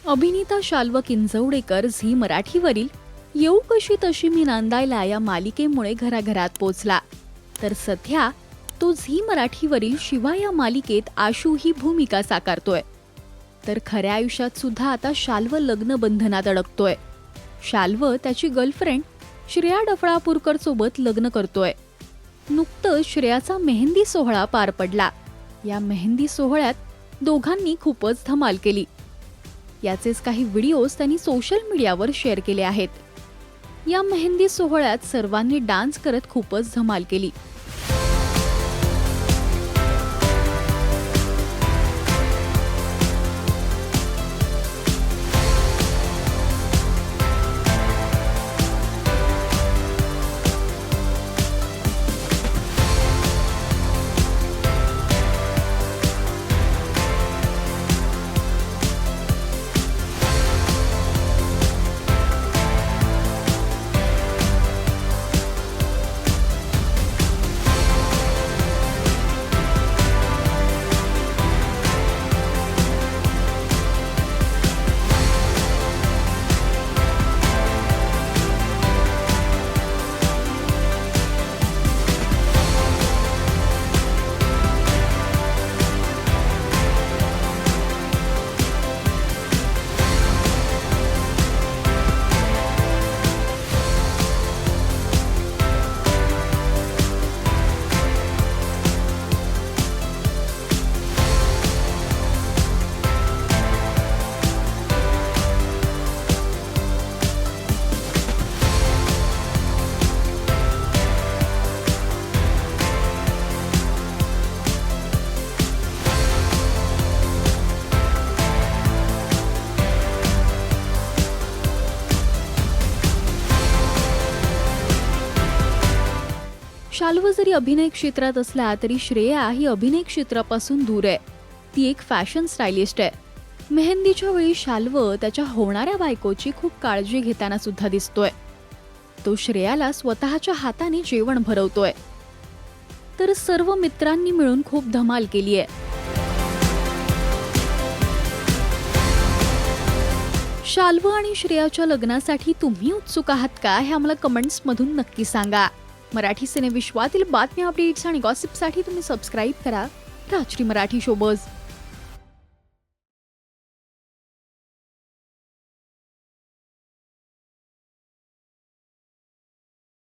अभिनेता शाल्व किंजवडेकर झी मराठीवरील येऊ कशी तशी मी नांदायला या मालिकेमुळे घराघरात पोचला. तर सध्या तो झी मराठीवरील शिवा या मालिकेत आशू ही भूमिका साकारतोय. तर खऱ्या आयुष्यात सुद्धा आता शाल्व लग्न बंधनात अडकतोय. शाल्व त्याची गर्लफ्रेंड श्रेया डफळापूरकर सोबत लग्न करतोय. नुकतंच श्रेयाचा मेहंदी सोहळा पार पडला. या मेहंदी सोहळ्यात दोघांनी खूपच धमाल केली. याचेच काही व्हिडिओज त्यांनी सोशल मीडियावर शेअर केले आहेत. या मेहंदी सोहळ्यात सर्वांनी डान्स करत खूपच धमाल केली. शाल्व जरी अभिनय क्षेत्रात असला तरी श्रेया ही अभिनय क्षेत्रापासून दूर आहे. ती एक फॅशन स्टायलिस्ट आहे. मेहंदीच्या वेळी शाल्व त्याच्या होणाऱ्या बायकोची खूप काळजी घेताना सुद्धा दिसतोय. तो श्रेयाला स्वतःच्या हाताने जेवण भरवतोय. तर सर्व मित्रांनी मिळून खूप धमाल केली आहे. शाल्व आणि श्रेयाच्या लग्नासाठी तुम्ही उत्सुक आहात का हे आम्हाला कमेंट्स मधून नक्की सांगा. मराठी सिनेविश्वातील बातम्या, अपडेट्स आणि गॉसिपसाठी तुम्ही सबस्क्राईब करा राजश्री मराठी शोबज.